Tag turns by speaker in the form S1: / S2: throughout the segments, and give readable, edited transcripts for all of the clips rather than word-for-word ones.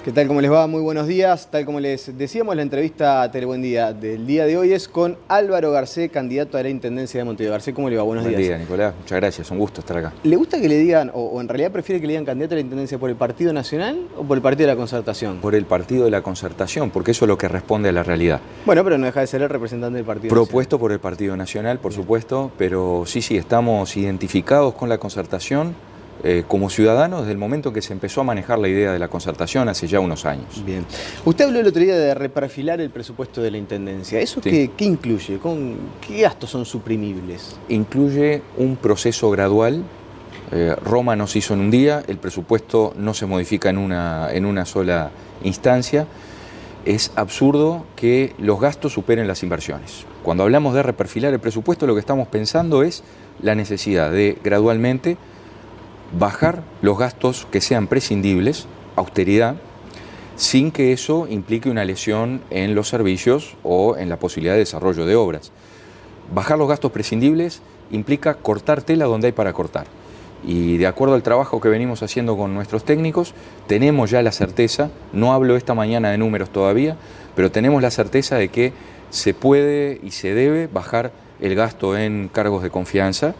S1: ¿Qué tal? ¿Cómo les va? Muy buenos días. Tal como les decíamos, la entrevista a Telebuen Día del día de hoy es con Álvaro Garcé, candidato a la Intendencia de Montevideo. Garcé, ¿cómo le va? Buenos días.
S2: Buen día, Nicolás. Muchas gracias. Un gusto estar acá.
S1: ¿Le gusta que le digan, o en realidad prefiere que le digan candidato a la Intendencia por el Partido Nacional o por el Partido de la Concertación?
S2: Por el Partido de la Concertación, porque eso es lo que responde a la realidad.
S1: Bueno, pero no deja de ser el representante del Partido
S2: Propuesto por el Partido Nacional, por supuesto, pero sí, estamos identificados con la Concertación como ciudadanos desde el momento en que se empezó a manejar la idea de la Concertación hace ya unos años.
S1: Bien. Usted habló el otro día de reperfilar el presupuesto de la Intendencia. ¿Eso
S2: sí.
S1: qué incluye? ¿Qué gastos son suprimibles?
S2: Incluye un proceso gradual. Roma no se hizo en un día, el presupuesto no se modifica en una sola instancia. Es absurdo que los gastos superen las inversiones. Cuando hablamos de reperfilar el presupuesto, lo que estamos pensando es la necesidad de gradualmente bajar los gastos que sean prescindibles, austeridad, sin que eso implique una lesión en los servicios o en la posibilidad de desarrollo de obras. Bajar los gastos prescindibles implica cortar tela donde hay para cortar. Y de acuerdo al trabajo que venimos haciendo con nuestros técnicos, tenemos ya la certeza, no hablo esta mañana de números todavía, pero tenemos la certeza de que se puede y se debe bajar el gasto en cargos de confianza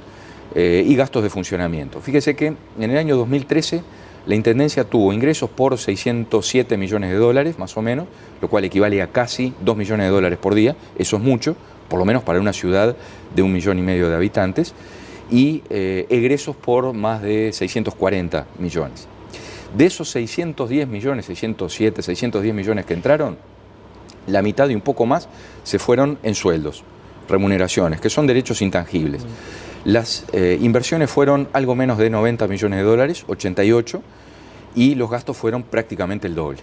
S2: y gastos de funcionamiento. Fíjese que en el año 2013 la Intendencia tuvo ingresos por 607 millones de dólares, más o menos, lo cual equivale a casi 2 millones de dólares por día. Eso es mucho, por lo menos para una ciudad de 1,5 millones de habitantes, y egresos por más de 640 millones. De esos 610 millones, 607, 610 millones que entraron, la mitad y un poco más se fueron en sueldos, remuneraciones, que son derechos intangibles. Las inversiones fueron algo menos de 90 millones de dólares, 88, y los gastos fueron prácticamente el doble.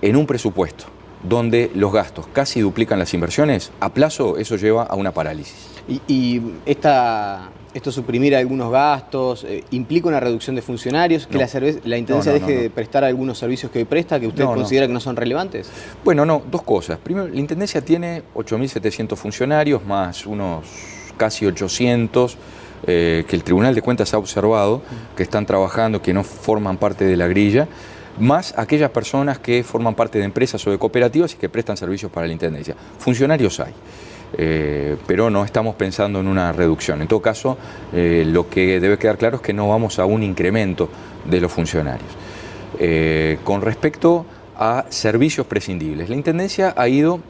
S2: En un presupuesto donde los gastos casi duplican las inversiones, a plazo eso lleva a una parálisis.
S1: ¿Y esto suprimir algunos gastos implica una reducción de funcionarios? ¿Que la Intendencia deje de prestar algunos servicios que hoy presta, que usted considera que no son relevantes?
S2: Bueno, no, dos cosas. Primero, la Intendencia tiene 8.700 funcionarios, más unos casi 800 que el Tribunal de Cuentas ha observado, que están trabajando, que no forman parte de la grilla, más aquellas personas que forman parte de empresas o de cooperativas y que prestan servicios para la Intendencia. Funcionarios hay. Pero no estamos pensando en una reducción. En todo caso, lo que debe quedar claro es que no vamos a un incremento de los funcionarios. Con respecto a servicios prescindibles, la Intendencia ha ido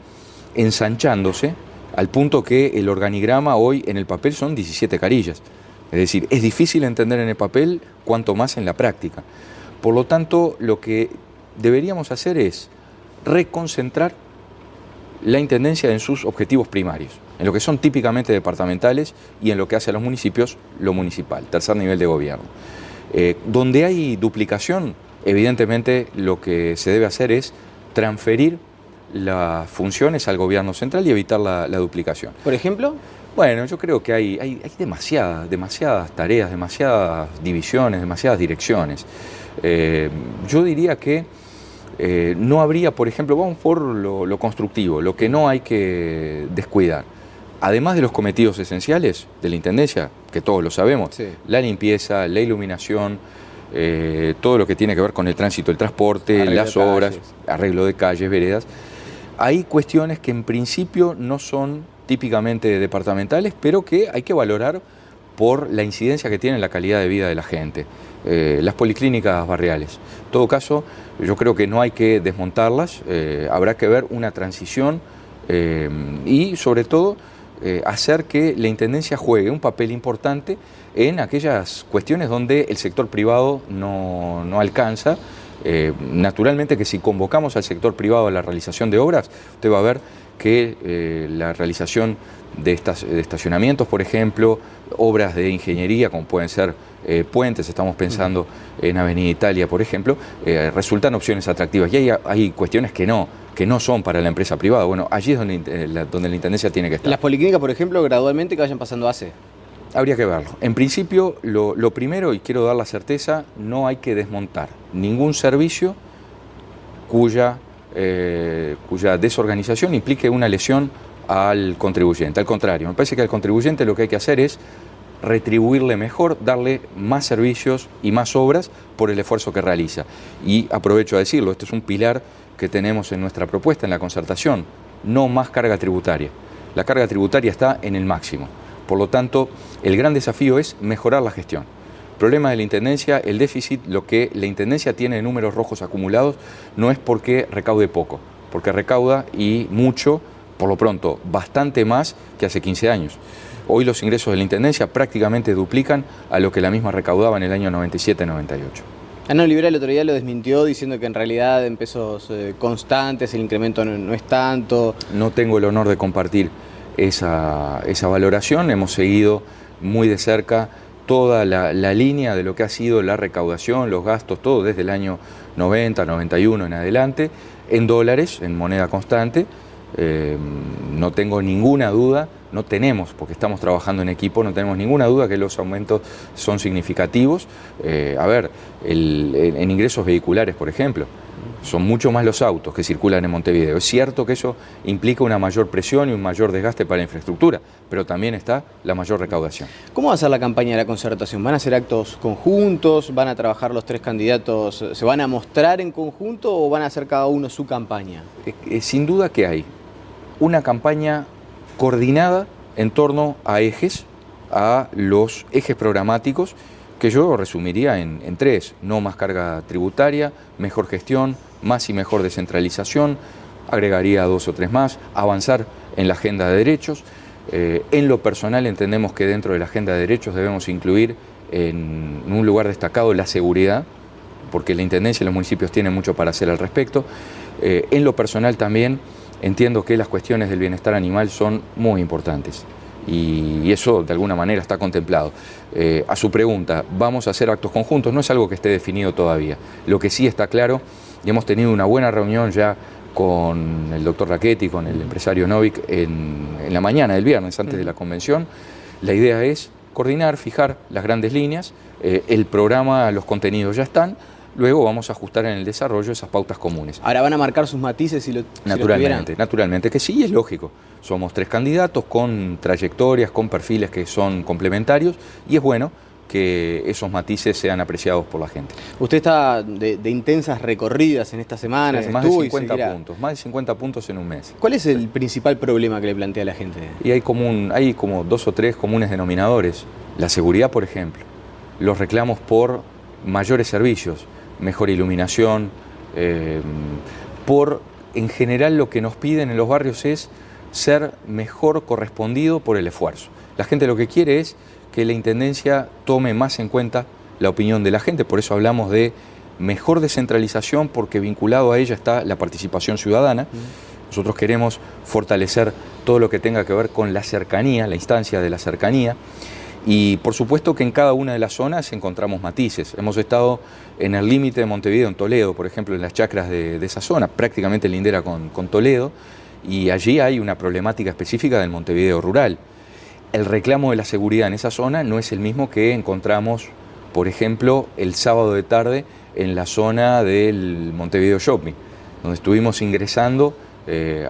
S2: ensanchándose al punto que el organigrama hoy en el papel son 17 carillas. Es decir, es difícil entender en el papel, cuanto más en la práctica. Por lo tanto, lo que deberíamos hacer es reconcentrar la Intendencia en sus objetivos primarios, en lo que son típicamente departamentales y en lo que hace a los municipios, lo municipal, tercer nivel de gobierno. Donde hay duplicación, evidentemente lo que se debe hacer es transferir las funciones al gobierno central y evitar la duplicación.
S1: ¿Por ejemplo?
S2: Bueno, yo creo que hay demasiadas tareas, demasiadas divisiones, demasiadas direcciones. Yo diría que no habría, por ejemplo, vamos por lo constructivo, lo que no hay que descuidar. Además de los cometidos esenciales de la Intendencia, que todos lo sabemos, sí, la limpieza, la iluminación, todo lo que tiene que ver con el tránsito, el transporte, las obras, arreglo de calles, veredas, hay cuestiones que en principio no son típicamente departamentales, pero que hay que valorar por la incidencia que tiene en la calidad de vida de la gente. Las policlínicas barriales. En todo caso, yo creo que no hay que desmontarlas, habrá que ver una transición y sobre todo hacer que la Intendencia juegue un papel importante en aquellas cuestiones donde el sector privado no alcanza. Naturalmente que si convocamos al sector privado a la realización de obras, usted va a ver que la realización de estacionamientos, por ejemplo, obras de ingeniería, como pueden ser puentes, estamos pensando en Avenida Italia, por ejemplo, resultan opciones atractivas. Y hay cuestiones que no son para la empresa privada. Bueno, allí es donde la Intendencia tiene que estar.
S1: Las policlínicas, por ejemplo, gradualmente que vayan pasando a ACE.
S2: Habría que verlo. En principio, lo primero, y quiero dar la certeza, no hay que desmontar ningún servicio cuya desorganización implique una lesión al contribuyente. Al contrario, me parece que al contribuyente lo que hay que hacer es retribuirle mejor, darle más servicios y más obras por el esfuerzo que realiza. Y aprovecho a decirlo, este es un pilar que tenemos en nuestra propuesta, en la concertación, no más carga tributaria. La carga tributaria está en el máximo. Por lo tanto, el gran desafío es mejorar la gestión. Problema de la Intendencia, el déficit, lo que la Intendencia tiene de números rojos acumulados no es porque recaude poco, porque recauda y mucho, por lo pronto, bastante más que hace 15 años. Hoy los ingresos de la Intendencia prácticamente duplican a lo que la misma recaudaba en el año 97-98.
S1: Ana Olivera el otro día lo desmintió diciendo que en realidad en pesos constantes el incremento no es tanto.
S2: No tengo el honor de compartir esa valoración. Hemos seguido muy de cerca toda la línea de lo que ha sido la recaudación, los gastos, todo desde el año 90, 91 en adelante, en dólares, en moneda constante. No tengo ninguna duda, no tenemos, porque estamos trabajando en equipo, no tenemos ninguna duda que los aumentos son significativos. En ingresos vehiculares, por ejemplo, son mucho más los autos que circulan en Montevideo. Es cierto que eso implica una mayor presión y un mayor desgaste para la infraestructura, pero también está la mayor recaudación.
S1: ¿Cómo va a ser la campaña de la concertación? ¿Van a hacer actos conjuntos? ¿Van a trabajar los tres candidatos? ¿Se van a mostrar en conjunto o van a hacer cada uno su campaña?
S2: Sin duda que hay una campaña coordinada en torno a los ejes programáticos, que yo resumiría en tres: no más carga tributaria, mejor gestión, más y mejor descentralización, agregaría 2 o 3 más, avanzar en la agenda de derechos. En lo personal entendemos que dentro de la agenda de derechos debemos incluir en un lugar destacado la seguridad, porque la Intendencia y los municipios tienen mucho para hacer al respecto. En lo personal también entiendo que las cuestiones del bienestar animal son muy importantes. Y eso de alguna manera está contemplado. A su pregunta, ¿vamos a hacer actos conjuntos? No es algo que esté definido todavía. Lo que sí está claro, y hemos tenido una buena reunión ya con el doctor Rachetti, con el empresario Novik en la mañana del viernes, antes de la convención. La idea es coordinar, fijar las grandes líneas, el programa, los contenidos ya están. Luego vamos a ajustar en el desarrollo esas pautas comunes.
S1: Ahora van a marcar sus matices si lo
S2: naturalmente que sí, es lógico. Somos 3 candidatos con trayectorias, con perfiles que son complementarios y es bueno que esos matices sean apreciados por la gente.
S1: Usted está de intensas recorridas en estas semanas,
S2: sí, más de 50 puntos, más de 50 puntos en un mes.
S1: ¿Cuál es el principal problema que le plantea a la gente?
S2: Y hay como 2 o 3 comunes denominadores. La seguridad, por ejemplo, los reclamos por mayores servicios, mejor iluminación, en general lo que nos piden en los barrios es ser mejor correspondido por el esfuerzo. La gente lo que quiere es que la Intendencia tome más en cuenta la opinión de la gente, por eso hablamos de mejor descentralización, porque vinculado a ella está la participación ciudadana. Nosotros queremos fortalecer todo lo que tenga que ver con la cercanía, la instancia de la cercanía. Y por supuesto que en cada una de las zonas encontramos matices. Hemos estado en el límite de Montevideo, en Toledo, por ejemplo, en las chacras de esa zona, prácticamente lindera con Toledo, y allí hay una problemática específica del Montevideo rural. El reclamo de la seguridad en esa zona no es el mismo que encontramos, por ejemplo, el sábado de tarde en la zona del Montevideo Shopping, donde estuvimos ingresando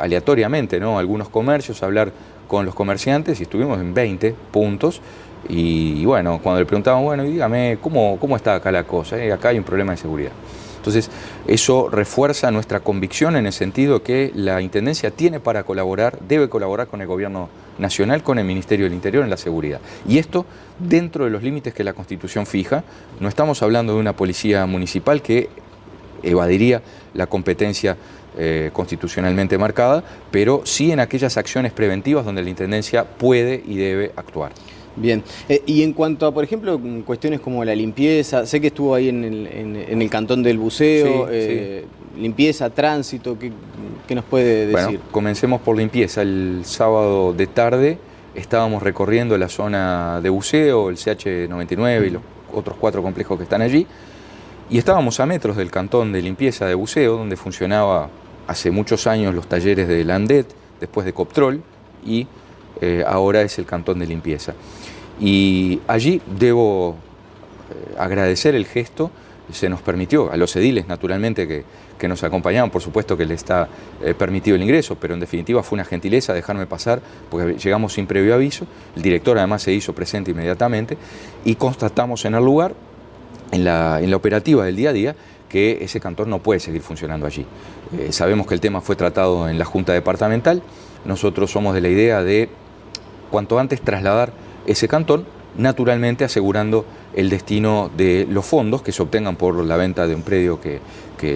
S2: aleatoriamente, ¿no?, algunos comercios, a hablar con los comerciantes, y estuvimos en 20 puntos. Y bueno, cuando le preguntaban, bueno, dígame, ¿cómo está acá la cosa? Acá hay un problema de seguridad. Entonces, eso refuerza nuestra convicción en el sentido que la Intendencia tiene para colaborar, debe colaborar con el Gobierno Nacional, con el Ministerio del Interior en la seguridad. Y esto dentro de los límites que la Constitución fija. No estamos hablando de una policía municipal que evadiría la competencia constitucionalmente marcada, pero sí en aquellas acciones preventivas donde la Intendencia puede y debe actuar.
S1: Bien, y en cuanto a, por ejemplo, cuestiones como la limpieza, sé que estuvo ahí en el Cantón del Buceo, sí. Limpieza, tránsito, ¿qué nos puede decir?
S2: Bueno, comencemos por limpieza. El sábado de tarde estábamos recorriendo la zona de buceo, el CH99 y los otros 4 complejos que están allí, y estábamos a metros del cantón de limpieza de buceo, donde funcionaba hace muchos años los talleres de Landet, después de Coptrol, y ahora es el cantón de limpieza. Y allí debo agradecer el gesto, se nos permitió, a los ediles naturalmente que que nos acompañaban, por supuesto que les está permitido el ingreso, pero en definitiva fue una gentileza dejarme pasar, porque llegamos sin previo aviso, el director además se hizo presente inmediatamente, y constatamos en el lugar, en la operativa del día a día, que ese cantón no puede seguir funcionando allí. Sabemos que el tema fue tratado en la Junta Departamental, nosotros somos de la idea de cuanto antes trasladar ese cantón, naturalmente asegurando el destino de los fondos que se obtengan por la venta de un predio que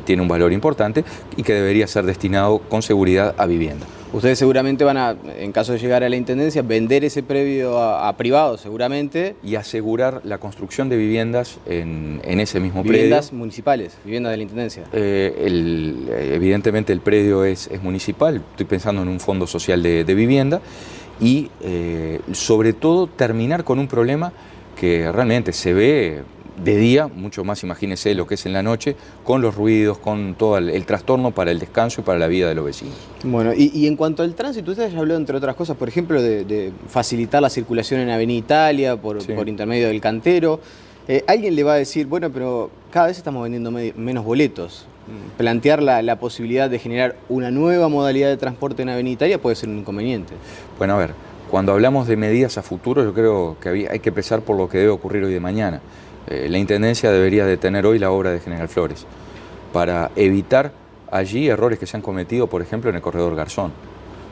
S2: tiene un valor importante y que debería ser destinado con seguridad a vivienda.
S1: Ustedes seguramente van a, en caso de llegar a la Intendencia, vender ese predio a privados seguramente.
S2: Y asegurar la construcción de viviendas en ese mismo predio.
S1: ¿Viviendas municipales? ¿Viviendas de la Intendencia?
S2: Evidentemente el predio es municipal, estoy pensando en un fondo social de vivienda y sobre todo terminar con un problema que realmente se ve de día, mucho más imagínese lo que es en la noche, con los ruidos, con todo el trastorno para el descanso y para la vida de los vecinos.
S1: Bueno, y en cuanto al tránsito, usted ya habló, entre otras cosas, por ejemplo, de facilitar la circulación en Avenida Italia por intermedio del cantero. Alguien le va a decir, bueno, pero cada vez estamos vendiendo menos boletos. Plantear la posibilidad de generar una nueva modalidad de transporte en Avenida Italia puede ser un inconveniente.
S2: Bueno, a ver, cuando hablamos de medidas a futuro, yo creo que hay que empezar por lo que debe ocurrir hoy de mañana. La Intendencia debería detener hoy la obra de General Flores para evitar allí errores que se han cometido, por ejemplo, en el corredor Garzón.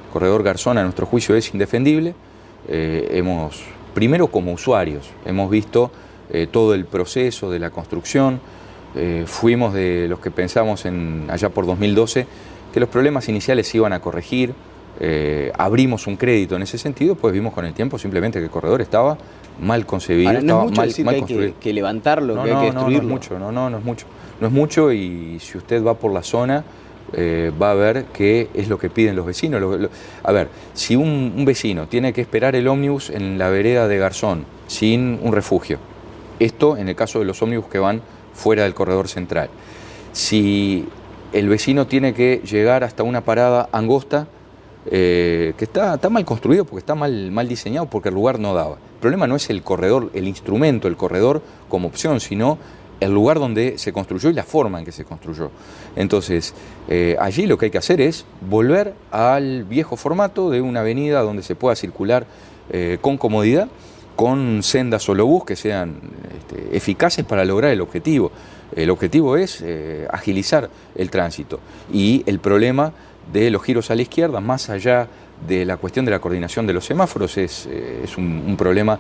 S2: El corredor Garzón, a nuestro juicio, es indefendible. Primero como usuarios, hemos visto todo el proceso de la construcción. Fuimos de los que pensamos allá por 2012 que los problemas iniciales se iban a corregir. Abrimos un crédito en ese sentido, pues vimos con el tiempo simplemente que el corredor estaba mal concebido,
S1: ahora, ¿no
S2: estaba
S1: es mucho
S2: mal construido.
S1: Que levantarlo, que hay que destruirlo?
S2: No es mucho. No es mucho y si usted va por la zona va a ver qué es lo que piden los vecinos. A ver, si un vecino tiene que esperar el ómnibus en la vereda de Garzón sin un refugio, esto en el caso de los ómnibus que van fuera del corredor central, si el vecino tiene que llegar hasta una parada angosta, que está mal construido porque está mal diseñado, porque el lugar no daba. El problema no es el corredor, el instrumento, el corredor como opción, sino el lugar donde se construyó y la forma en que se construyó. Entonces, allí lo que hay que hacer es volver al viejo formato de una avenida donde se pueda circular con comodidad, con sendas solobús que sean eficaces para lograr el objetivo. El objetivo es agilizar el tránsito y el problema de los giros a la izquierda, más allá de la cuestión de la coordinación de los semáforos, es un problema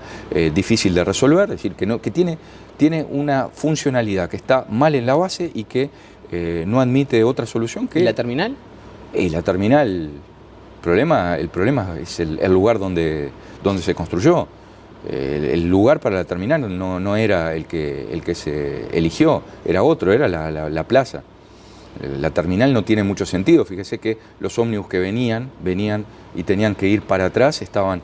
S2: difícil de resolver, es decir, que tiene una funcionalidad que está mal en la base y que no admite otra solución que...
S1: ¿Y la terminal?
S2: La terminal, el problema es el lugar donde se construyó. El lugar para la terminal no era el que se eligió, era otro, era la plaza. La terminal no tiene mucho sentido, fíjese que los ómnibus que venían y tenían que ir para atrás, estaban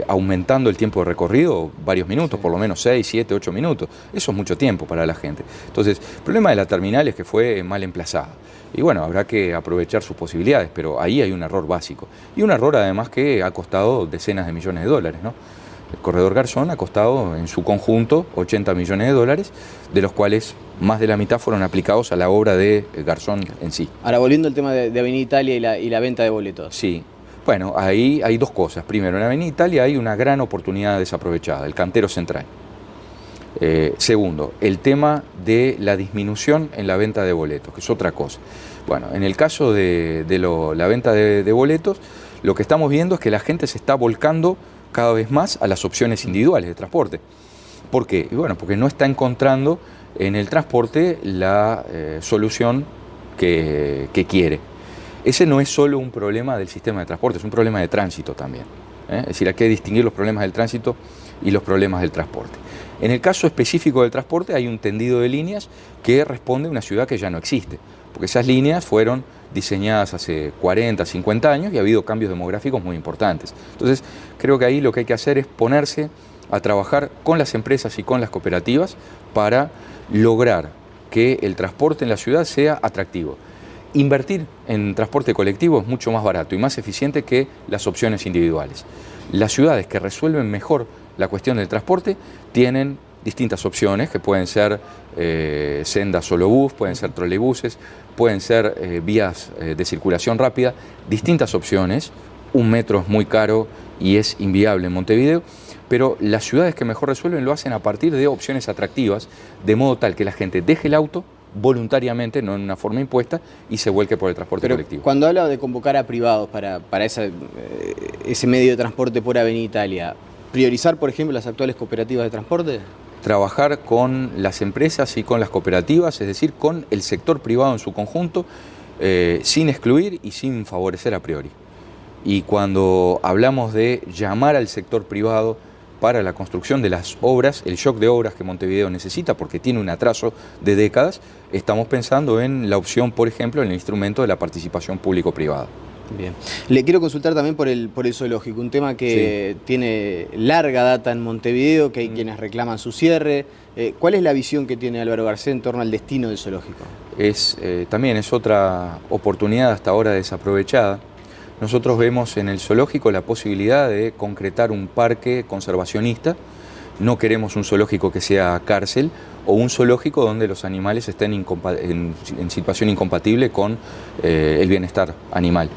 S2: aumentando el tiempo de recorrido varios minutos, por lo menos 6, 7, 8 minutos. Eso es mucho tiempo para la gente. Entonces, el problema de la terminal es que fue mal emplazada. Y bueno, habrá que aprovechar sus posibilidades, pero ahí hay un error básico. Y un error además que ha costado decenas de millones de dólares, ¿no? El corredor Garzón ha costado en su conjunto 80 millones de dólares, de los cuales más de la mitad fueron aplicados a la obra de Garzón en sí.
S1: Ahora, volviendo al tema de Avenida Italia y la venta de boletos.
S2: Sí, bueno, ahí hay dos cosas. Primero, en Avenida Italia hay una gran oportunidad desaprovechada, el cantero central. Segundo, el tema de la disminución en la venta de boletos, que es otra cosa. Bueno, en el caso de la venta de boletos, lo que estamos viendo es que la gente se está volcando cada vez más a las opciones individuales de transporte. ¿Por qué? Y bueno, porque no está encontrando en el transporte la solución que quiere. Ese no es solo un problema del sistema de transporte, es un problema de tránsito también. Es decir, hay que distinguir los problemas del tránsito y los problemas del transporte. En el caso específico del transporte hay un tendido de líneas que responde a una ciudad que ya no existe, porque esas líneas fueron diseñadas hace 40, 50 años y ha habido cambios demográficos muy importantes. Entonces, creo que ahí lo que hay que hacer es ponerse a trabajar con las empresas y con las cooperativas para lograr que el transporte en la ciudad sea atractivo. Invertir en transporte colectivo es mucho más barato y más eficiente que las opciones individuales. Las ciudades que resuelven mejor la cuestión del transporte tienen, distintas opciones que pueden ser sendas solo bus, pueden ser troleibuses, pueden ser vías de circulación rápida, distintas opciones. 1 metro es muy caro y es inviable en Montevideo, pero las ciudades que mejor resuelven lo hacen a partir de opciones atractivas, de modo tal que la gente deje el auto voluntariamente, no en una forma impuesta, y se vuelque por el transporte colectivo.
S1: Cuando habla de convocar a privados para ese medio de transporte por Avenida Italia, ¿priorizar, por ejemplo, las actuales cooperativas de transporte?
S2: Trabajar con las empresas y con las cooperativas, es decir, con el sector privado en su conjunto, sin excluir y sin favorecer a priori. Y cuando hablamos de llamar al sector privado para la construcción de las obras, el shock de obras que Montevideo necesita, porque tiene un atraso de décadas, estamos pensando en la opción, por ejemplo, en el instrumento de la participación público-privada.
S1: Bien. Le quiero consultar también por el zoológico, un tema que tiene larga data en Montevideo, que hay quienes reclaman su cierre. ¿Cuál es la visión que tiene Álvaro Garcés en torno al destino del zoológico?
S2: También es otra oportunidad hasta ahora desaprovechada. Nosotros vemos en el zoológico la posibilidad de concretar un parque conservacionista. No queremos un zoológico que sea cárcel o un zoológico donde los animales estén en situación incompatible con el bienestar animal.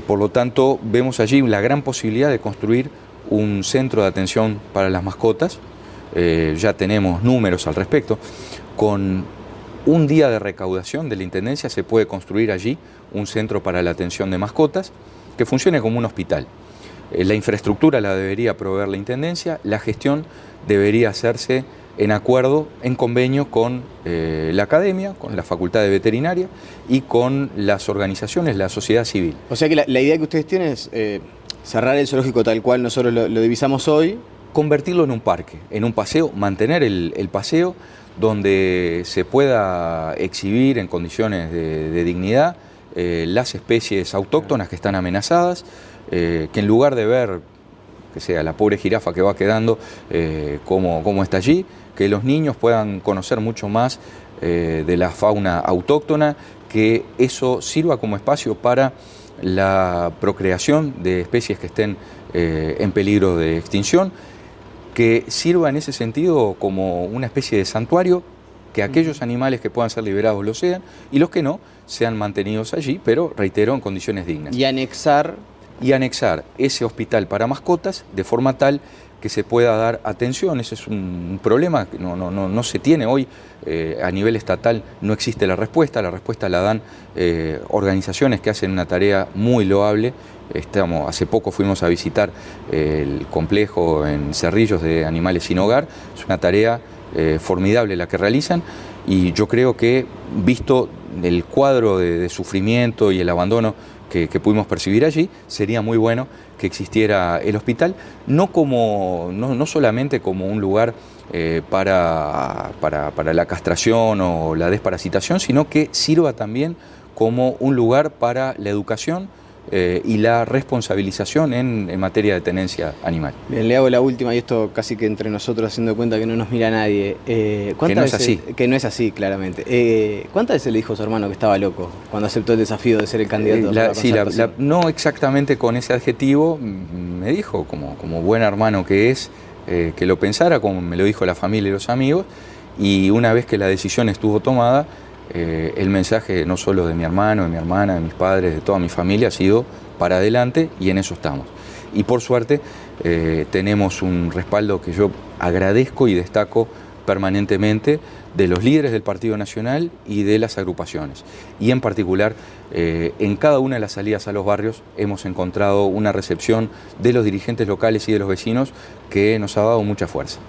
S2: Por lo tanto, vemos allí la gran posibilidad de construir un centro de atención para las mascotas. Ya tenemos números al respecto. Con un día de recaudación de la Intendencia se puede construir allí un centro para la atención de mascotas que funcione como un hospital. La infraestructura la debería proveer la Intendencia, la gestión debería hacerse en acuerdo, en convenio con la academia, con la Facultad de Veterinaria y con las organizaciones, la sociedad civil.
S1: O sea que la idea que ustedes tienen es cerrar el zoológico tal cual nosotros lo divisamos hoy.
S2: Convertirlo en un parque, en un paseo, mantener el paseo donde se pueda exhibir en condiciones de dignidad las especies autóctonas que están amenazadas, que en lugar de ver, que sea la pobre jirafa que va quedando, cómo está allí, que los niños puedan conocer mucho más de la fauna autóctona, que eso sirva como espacio para la procreación de especies que estén en peligro de extinción, que sirva en ese sentido como una especie de santuario, que aquellos animales que puedan ser liberados lo sean y los que no sean mantenidos allí, pero reitero, en condiciones dignas.
S1: Y anexar
S2: ese hospital para mascotas de forma tal que se pueda dar atención. Ese es un problema que no se tiene hoy a nivel estatal, no existe la respuesta la dan organizaciones que hacen una tarea muy loable. Hace poco fuimos a visitar el complejo en Cerrillos de animales sin hogar, es una tarea formidable la que realizan y yo creo que, visto el cuadro de sufrimiento y el abandono que pudimos percibir allí, sería muy bueno que existiera el hospital, no solamente como un lugar para la castración o la desparasitación, sino que sirva también como un lugar para la educación y la responsabilización en materia de tenencia animal.
S1: Bien, le hago la última, y esto casi que entre nosotros, haciendo cuenta que no nos mira nadie.
S2: Que no es así.
S1: Que no es así, claramente. ¿Cuántas veces le dijo a su hermano que estaba loco cuando aceptó el desafío de ser el candidato?
S2: No exactamente con ese adjetivo, me dijo, como buen hermano que es, que lo pensara, como me lo dijo la familia y los amigos, y una vez que la decisión estuvo tomada, el mensaje no solo de mi hermano, de mi hermana, de mis padres, de toda mi familia ha sido para adelante, y en eso estamos. Y por suerte tenemos un respaldo que yo agradezco y destaco permanentemente de los líderes del Partido Nacional y de las agrupaciones. Y en particular, en cada una de las salidas a los barrios hemos encontrado una recepción de los dirigentes locales y de los vecinos que nos ha dado mucha fuerza.